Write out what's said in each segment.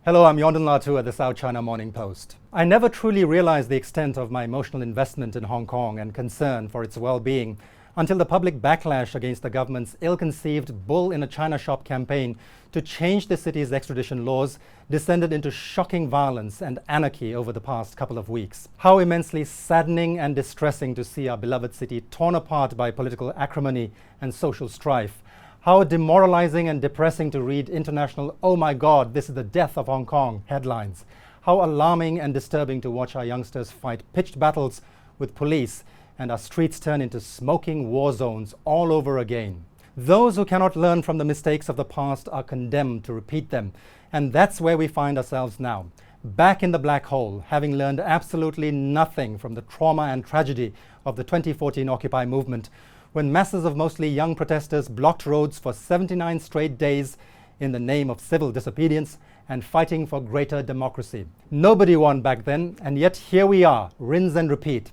Hello, I'm Yonden Lhatoo at the South China Morning Post. I never truly realized the extent of my emotional investment in Hong Kong and concern for its well-being until the public backlash against the government's ill-conceived bull in a China shop campaign to change the city's extradition laws descended into shocking violence and anarchy over the past couple of weeks. How immensely saddening and distressing to see our beloved city torn apart by political acrimony and social strife. How demoralizing and depressing to read international "Oh my God, this is the death of Hong Kong" headlines. How alarming and disturbing to watch our youngsters fight pitched battles with police and our streets turn into smoking war zones all over again. Those who cannot learn from the mistakes of the past are condemned to repeat them. And that's where we find ourselves now, back in the black hole, having learned absolutely nothing from the trauma and tragedy of the 2014 Occupy movement, when masses of mostly young protesters blocked roads for 79 straight days in the name of civil disobedience and fighting for greater democracy. Nobody won back then, and yet here we are, rinse and repeat.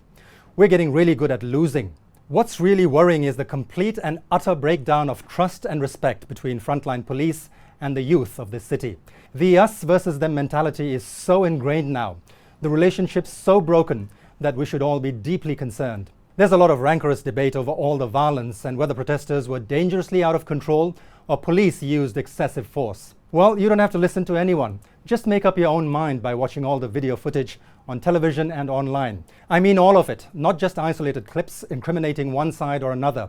We're getting really good at losing. What's really worrying is the complete and utter breakdown of trust and respect between frontline police and the youth of this city. The us versus them mentality is so ingrained now, the relationship's so broken that we should all be deeply concerned. There's a lot of rancorous debate over all the violence and whether protesters were dangerously out of control or police used excessive force. Well, you don't have to listen to anyone. Just make up your own mind by watching all the video footage on television and online. I mean all of it, not just isolated clips incriminating one side or another.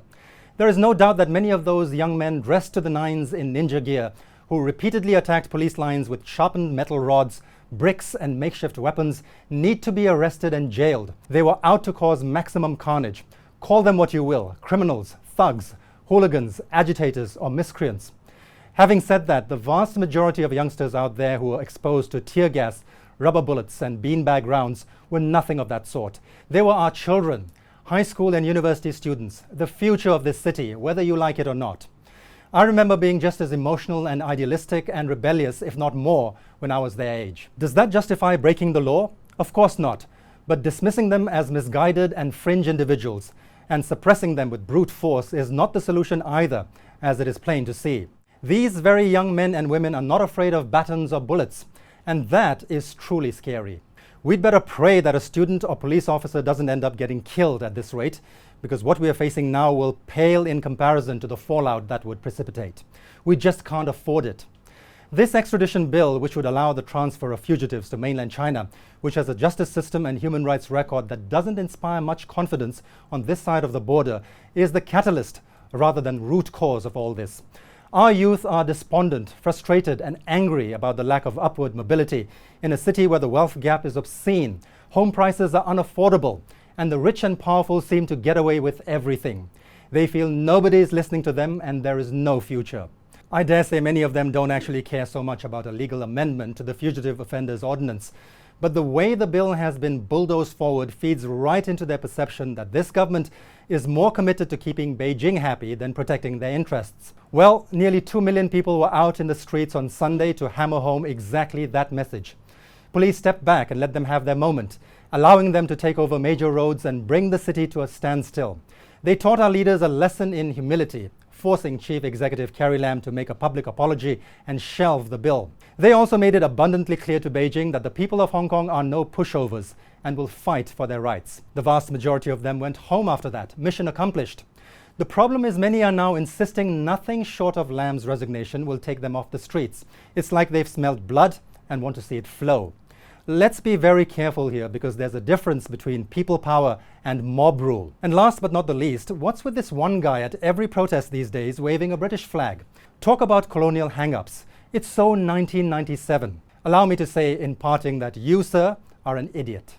There is no doubt that many of those young men dressed to the nines in ninja gear, who repeatedly attacked police lines with sharpened metal rods, bricks and makeshift weapons, need to be arrested and jailed. They were out to cause maximum carnage. Call them what you will, criminals, thugs, hooligans, agitators or miscreants. Having said that, the vast majority of youngsters out there who were exposed to tear gas, rubber bullets and beanbag rounds were nothing of that sort. They were our children, high school and university students, the future of this city, whether you like it or not. I remember being just as emotional and idealistic and rebellious, if not more, when I was their age. Does that justify breaking the law? Of course not. But dismissing them as misguided and fringe individuals and suppressing them with brute force is not the solution either, as it is plain to see. These very young men and women are not afraid of batons or bullets, and that is truly scary. We'd better pray that a student or police officer doesn't end up getting killed at this rate, because what we are facing now will pale in comparison to the fallout that would precipitate. We just can't afford it. This extradition bill, which would allow the transfer of fugitives to mainland China, which has a justice system and human rights record that doesn't inspire much confidence on this side of the border, is the catalyst rather than root cause of all this. Our youth are despondent, frustrated and angry about the lack of upward mobility in a city where the wealth gap is obscene, home prices are unaffordable, and the rich and powerful seem to get away with everything. They feel nobody is listening to them and there is no future. I dare say many of them don't actually care so much about a legal amendment to the Fugitive Offenders Ordinance, but the way the bill has been bulldozed forward feeds right into their perception that this government is more committed to keeping Beijing happy than protecting their interests. Well, nearly 2 million people were out in the streets on Sunday to hammer home exactly that message. Police stepped back and let them have their moment, allowing them to take over major roads and bring the city to a standstill. They taught our leaders a lesson in humility, forcing Chief Executive Carrie Lam to make a public apology and shelve the bill. They also made it abundantly clear to Beijing that the people of Hong Kong are no pushovers and will fight for their rights. The vast majority of them went home after that, mission accomplished. The problem is many are now insisting nothing short of Lam's resignation will take them off the streets. It's like they've smelled blood and want to see it flow. Let's be very careful here, because there's a difference between people power and mob rule. And last but not the least, what's with this one guy at every protest these days waving a British flag? Talk about colonial hang-ups. It's so 1997. Allow me to say in parting that you, sir, are an idiot.